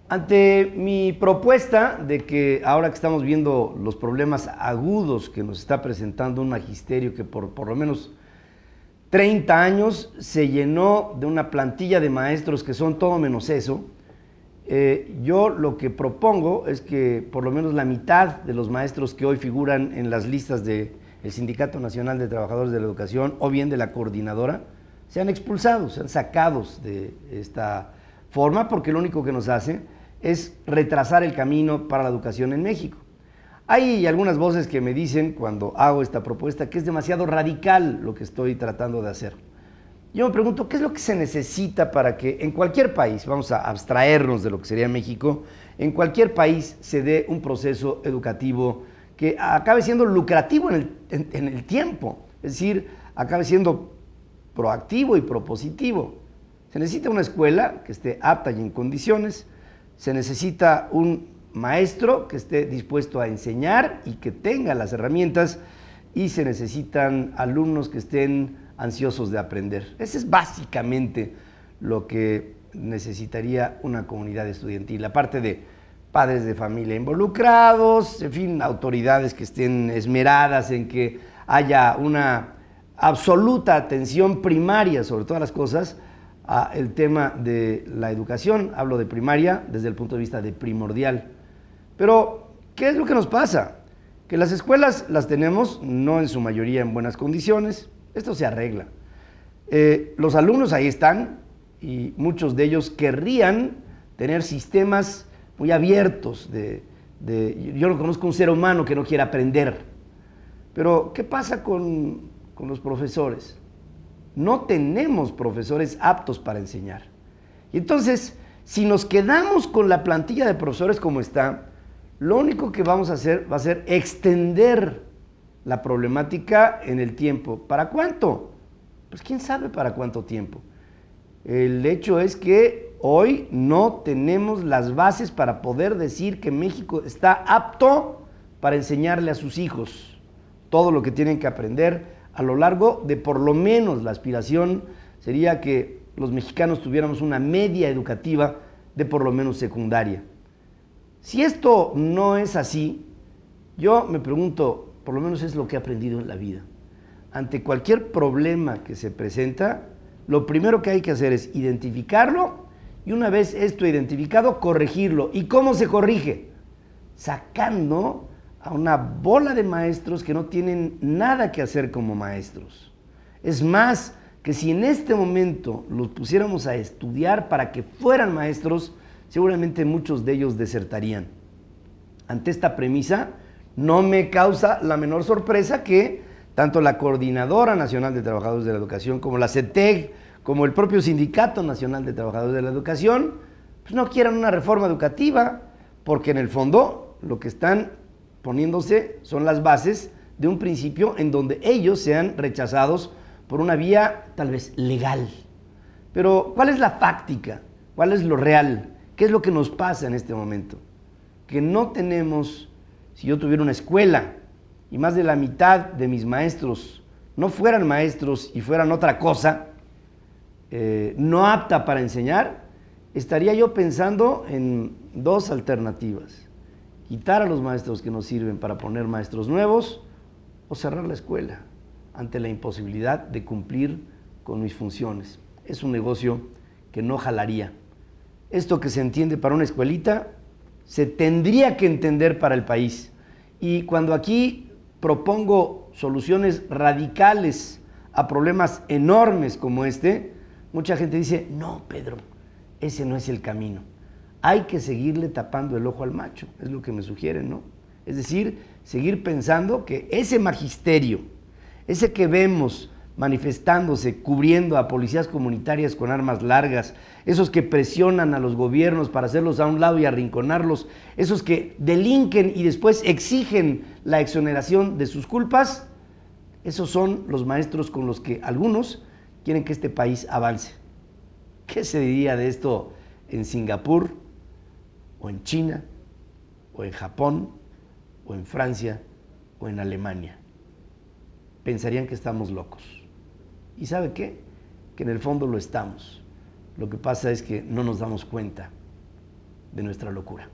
Ante mi propuesta de que ahora que estamos viendo los problemas agudos que nos está presentando un magisterio que por lo menos 30 años se llenó de una plantilla de maestros que son todo menos eso, yo lo que propongo es que por lo menos la mitad de los maestros que hoy figuran en las listas del Sindicato Nacional de Trabajadores de la Educación o bien de la coordinadora sean expulsados, sean sacados de esta forma, porque lo único que nos hace es retrasar el camino para la educación en México. Hay algunas voces que me dicen cuando hago esta propuesta que es demasiado radical lo que estoy tratando de hacer. Yo me pregunto, ¿qué es lo que se necesita para que en cualquier país, vamos a abstraernos de lo que sería México, en cualquier país se dé un proceso educativo que acabe siendo lucrativo en el tiempo? Es decir, acabe siendo proactivo y propositivo. Se necesita una escuela que esté apta y en condiciones, se necesita un maestro que esté dispuesto a enseñar y que tenga las herramientas, y se necesitan alumnos que estén ansiosos de aprender. Ese es básicamente lo que necesitaría una comunidad estudiantil, aparte de padres de familia involucrados, en fin, autoridades que estén esmeradas en que haya una absoluta atención primaria sobre todas las cosas a el tema de la educación. Hablo de primaria desde el punto de vista de primordial. Pero, ¿qué es lo que nos pasa? Que las escuelas las tenemos, no en su mayoría en buenas condiciones. Esto se arregla. Los alumnos ahí están y muchos de ellos querrían tener sistemas muy abiertos. Yo no conozco un ser humano que no quiera aprender. Pero, ¿qué pasa con los profesores? No tenemos profesores aptos para enseñar. Y entonces, si nos quedamos con la plantilla de profesores como está, lo único que vamos a hacer va a ser extender la problemática en el tiempo. ¿Para cuánto? Pues quién sabe para cuánto tiempo. El hecho es que hoy no tenemos las bases para poder decir que México está apto para enseñarle a sus hijos todo lo que tienen que aprender a lo largo de, por lo menos, la aspiración sería que los mexicanos tuviéramos una media educativa de por lo menos secundaria. Si esto no es así, yo me pregunto, por lo menos es lo que he aprendido en la vida. Ante cualquier problema que se presenta, lo primero que hay que hacer es identificarlo y, una vez esto identificado, corregirlo. ¿Y cómo se corrige? Sacando a una bola de maestros que no tienen nada que hacer como maestros. Es más, que si en este momento los pusiéramos a estudiar para que fueran maestros, seguramente muchos de ellos desertarían. Ante esta premisa, no me causa la menor sorpresa que tanto la Coordinadora Nacional de Trabajadores de la Educación como la CETEG, como el propio Sindicato Nacional de Trabajadores de la Educación, pues no quieran una reforma educativa, porque en el fondo lo que están poniéndose son las bases de un principio en donde ellos sean rechazados por una vía tal vez legal. Pero ¿cuál es la fáctica? ¿Cuál es lo real? ¿Qué es lo que nos pasa en este momento? Que no tenemos, si yo tuviera una escuela y más de la mitad de mis maestros no fueran maestros y fueran otra cosa, no apta para enseñar, estaría yo pensando en dos alternativas: quitar a los maestros que nos sirven para poner maestros nuevos, o cerrar la escuela ante la imposibilidad de cumplir con mis funciones. Es un negocio que no jalaría. Esto que se entiende para una escuelita, se tendría que entender para el país. Y cuando aquí propongo soluciones radicales a problemas enormes como este, mucha gente dice, no, Pedro, ese no es el camino. Hay que seguirle tapando el ojo al macho, es lo que me sugieren, ¿no? Es decir, seguir pensando que ese magisterio, ese que vemos manifestándose, cubriendo a policías comunitarias con armas largas, esos que presionan a los gobiernos para hacerlos a un lado y arrinconarlos, esos que delinquen y después exigen la exoneración de sus culpas, esos son los maestros con los que algunos quieren que este país avance. ¿Qué se diría de esto en Singapur, o en China, o en Japón, o en Francia, o en Alemania? Pensarían que estamos locos. ¿Y sabe qué? Que en el fondo lo estamos. Lo que pasa es que no nos damos cuenta. de nuestra locura.